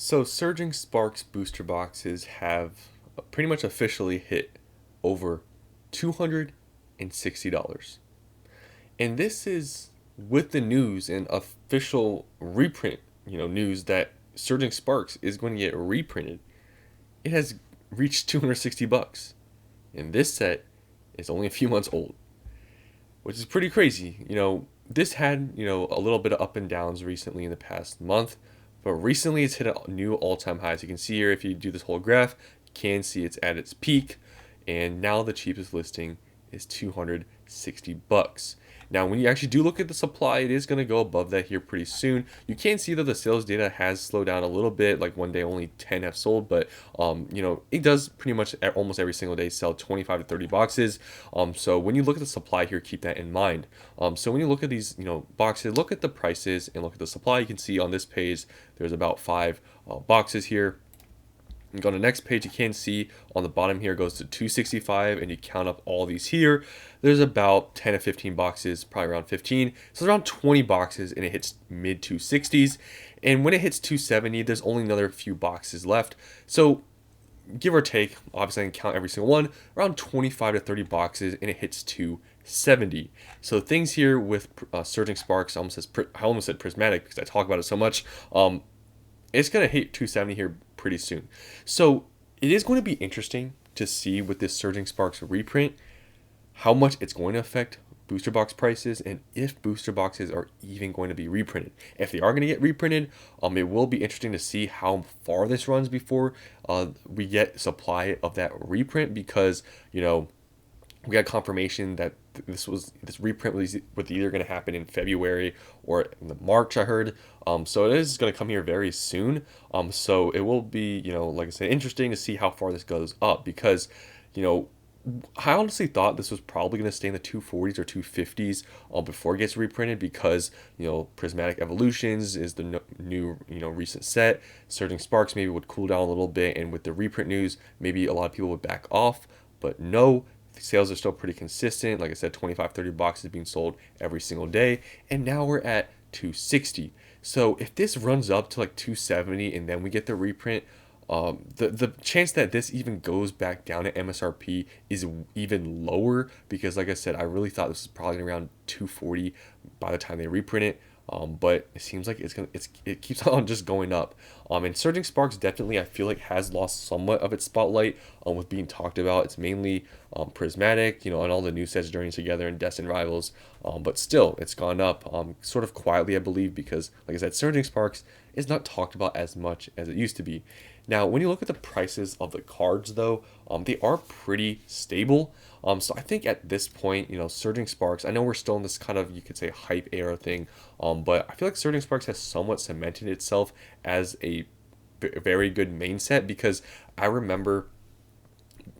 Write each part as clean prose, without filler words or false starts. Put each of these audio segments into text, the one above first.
So Surging Sparks booster boxes have pretty much officially hit over $260. And this is with the news and official reprint, news that Surging Sparks is going to get reprinted. It has reached 260 bucks. And this set is only a few months old, which is pretty crazy. This had, a little bit of up and downs recently in the past month, but recently it's hit a new all-time high. As you can see here, if you do this whole graph, you can see it's at its peak, and now the cheapest listing is 260 bucks. Now, when you actually do look at the supply, it is going to go above that here pretty soon. You can see that the sales data has slowed down a little bit. Like one day, only 10 have sold, but it does pretty much almost every single day sell 25 to 30 boxes. So when you look at the supply here, keep that in mind. So when you look at these, boxes, look at the prices and look at the supply. You can see on this page there's about 5 boxes here. You go to the next page, you can see on the bottom here goes to 265, and you count up all these here. There's about 10 to 15 boxes, probably around 15. So around 20 boxes, and it hits mid 260s. And when it hits 270, there's only another few boxes left. So give or take, obviously I can count every single one, around 25 to 30 boxes, and it hits 270. So things here with Surging Sparks, I almost said Prismatic because I talk about it so much. It's going to hit 270 here pretty soon. So it is going to be interesting to see with this Surging Sparks reprint how much it's going to affect booster box prices and if booster boxes are even going to be reprinted. If they are going to get reprinted, it will be interesting to see how far this runs before we get supply of that reprint, because we got confirmation that this reprint was either going to happen in February or in March, I heard. So it is going to come here very soon. So it will be, like I said, interesting to see how far this goes up, because, I honestly thought this was probably going to stay in the 240s or 250s before it gets reprinted, because Prismatic Evolutions is the new recent set. Surging Sparks maybe would cool down a little bit, and with the reprint news, maybe a lot of people would back off. But no, sales are still pretty consistent. Like I said, 25, 30 boxes being sold every single day, and now we're at 260. So if this runs up to like 270 and then we get the reprint, the chance that this even goes back down to MSRP is even lower, because like I said, I really thought this was probably around 240 by the time they reprint it. But it seems like it keeps on just going up. And Surging Sparks definitely, I feel like, has lost somewhat of its spotlight with being talked about. It's mainly Prismatic, and all the new sets joining together and Destined Rivals. But still, it's gone up sort of quietly, I believe, because like I said, Surging Sparks is not talked about as much as it used to be. Now, when you look at the prices of the cards, though, they are pretty stable. So I think at this point, Surging Sparks, I know we're still in this kind of, you could say, hype era thing, but I feel like Surging Sparks has somewhat cemented itself as a very good main set, because I remember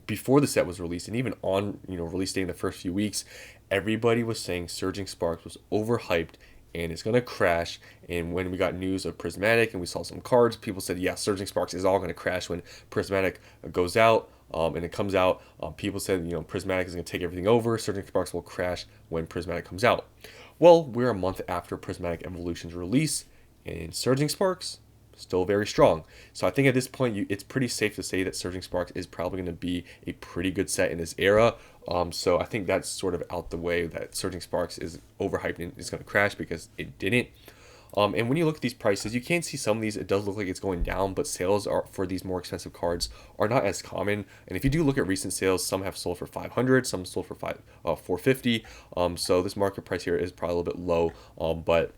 before the set was released, and even on release day in the first few weeks, everybody was saying Surging Sparks was overhyped and it's going to crash. And when we got news of Prismatic and we saw some cards, people said, yeah, Surging Sparks is all going to crash when Prismatic goes out. And it comes out, people said, Prismatic is going to take everything over. Surging Sparks will crash when Prismatic comes out. Well, we're a month after Prismatic Evolution's release, and Surging Sparks still very strong. So I think at this point, it's pretty safe to say that Surging Sparks is probably going to be a pretty good set in this era. So I think that's sort of out the way, that Surging Sparks is overhyped and is going to crash, because it didn't. And when you look at these prices, you can see some of these, it does look like it's going down, but sales are for these more expensive cards are not as common. And if you do look at recent sales, some have sold for 500, some sold for 450. So this market price here is probably a little bit low, but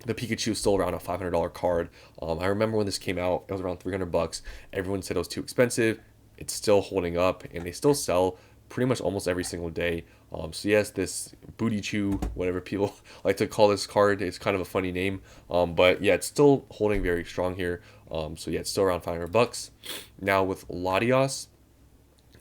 the Pikachu is still around a $500 card. I remember when this came out, it was around 300 bucks. Everyone said it was too expensive. It's still holding up, and they still sell pretty much almost every single day. So yes, this Booty Chew, whatever people like to call this card, it's kind of a funny name. But yeah, it's still holding very strong here. So yeah, it's still around 500 bucks. Now with Latios,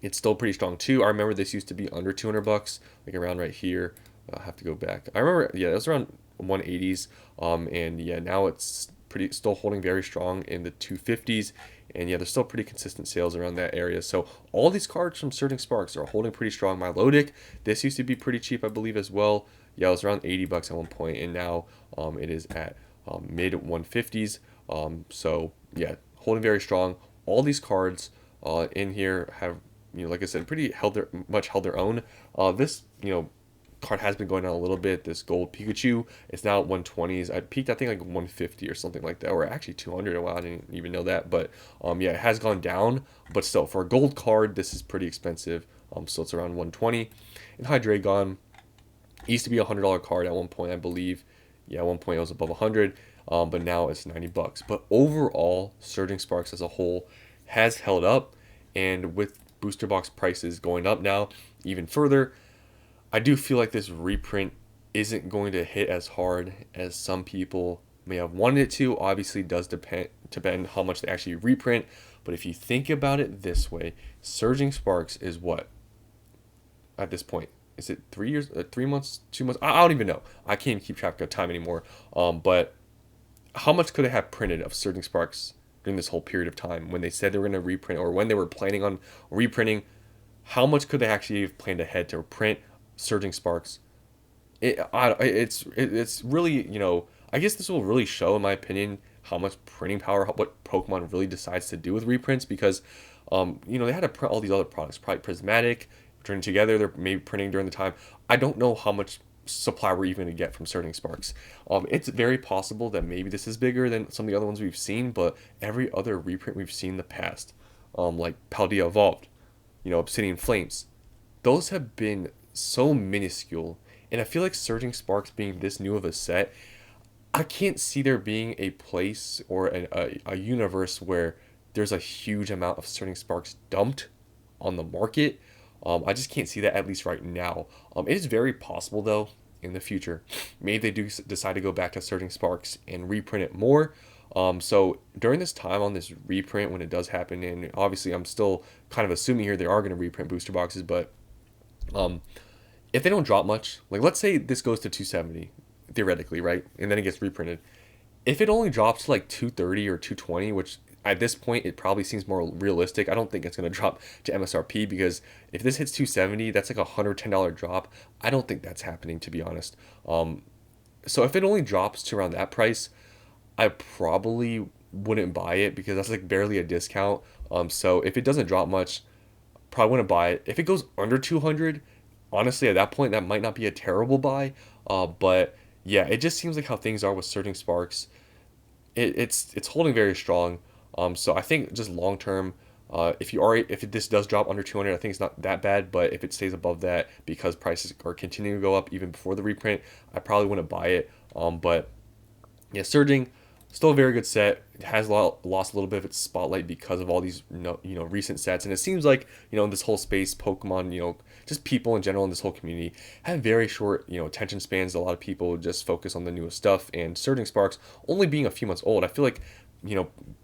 it's still pretty strong too. I remember this used to be under 200 bucks, like around right here. I have to go back. I remember, yeah, it was around 180s. And yeah, now it's still holding very strong in the 250s. And yeah, there's still pretty consistent sales around that area. So all these cards from Surging Sparks are holding pretty strong. Milotic, this used to be pretty cheap, I believe, as well. Yeah, it was around 80 bucks at one point, and now it is at mid 150s. So yeah, holding very strong. All these cards in here have, like I said, pretty much held their own. This, card has been going down a little bit. This gold Pikachu, it's now at 120s. I peaked, I think, like 150 or something like that, or actually 200. Wow, I didn't even know that. But yeah, it has gone down. But still, for a gold card, this is pretty expensive. So it's around 120. And Hydreigon used to be $100 card at one point, I believe. Yeah, at one point it was above 100. But now it's $90. But overall, Surging Sparks as a whole has held up, and with booster box prices going up now even further, I do feel like this reprint isn't going to hit as hard as some people may have wanted it to. Obviously, it does depend how much they actually reprint. But if you think about it this way, Surging Sparks is what at this point? Is it 3 years, 3 months, 2 months? I don't even know. I can't even keep track of time anymore. But how much could it have printed of Surging Sparks during this whole period of time when they said they were going to reprint, or when they were planning on reprinting? How much could they actually have planned ahead to print Surging Sparks? It's really, I guess this will really show, in my opinion, how much printing power, what Pokemon really decides to do with reprints, because they had to print all these other products, probably Prismatic, turning together, they're maybe printing during the time. I don't know how much supply we're even going to get from Surging Sparks. It's very possible that maybe this is bigger than some of the other ones we've seen, but every other reprint we've seen in the past, like Paldea Evolved, Obsidian Flames, those have been so minuscule. And I feel like Surging Sparks being this new of a set, I can't see there being a place or a universe where there's a huge amount of Surging Sparks dumped on the market. I just can't see that, at least right now. It is very possible, though, in the future. Maybe they do decide to go back to Surging Sparks and reprint it more. So during this time on this reprint, when it does happen, and obviously I'm still kind of assuming here they are going to reprint booster boxes, but if they don't drop much, like let's say this goes to 270, theoretically, right? And then it gets reprinted. If it only drops to like 230 or 220, which at this point it probably seems more realistic, I don't think it's going to drop to MSRP, because if this hits 270, that's like a $110 drop. I don't think that's happening, to be honest. So if it only drops to around that price, I probably wouldn't buy it, because that's like barely a discount. So if it doesn't drop much, probably wouldn't buy it. If it goes under 200, honestly, at that point, that might not be a terrible buy. But yeah, it just seems like how things are with Surging Sparks. It's holding very strong. So I think just long term, if this does drop under 200, I think it's not that bad. But if it stays above that, because prices are continuing to go up even before the reprint, I probably wouldn't buy it. But yeah, Surging, still a very good set. It has lost a little bit of its spotlight because of all these recent sets, and it seems like in this whole space, Pokemon, just people in general in this whole community have very short attention spans. A lot of people just focus on the newest stuff, and Surging Sparks only being a few months old, I feel like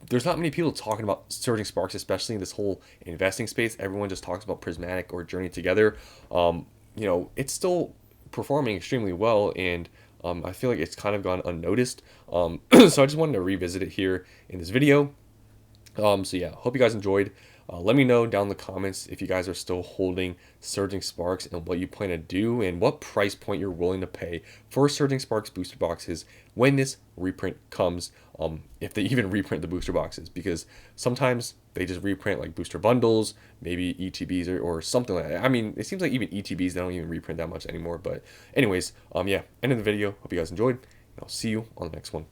there's not many people talking about Surging Sparks, especially in this whole investing space. Everyone just talks about Prismatic or Journey Together. It's still performing extremely well, and I feel like it's kind of gone unnoticed. So I just wanted to revisit it here in this video. So yeah, hope you guys enjoyed. Let me know down in the comments if you guys are still holding Surging Sparks and what you plan to do, and what price point you're willing to pay for Surging Sparks booster boxes when this reprint comes, if they even reprint the booster boxes, because sometimes they just reprint like booster bundles, maybe ETBs or something like that. I mean, it seems like even ETBs, they don't even reprint that much anymore. But anyways, yeah, end of the video. Hope you guys enjoyed, and I'll see you on the next one.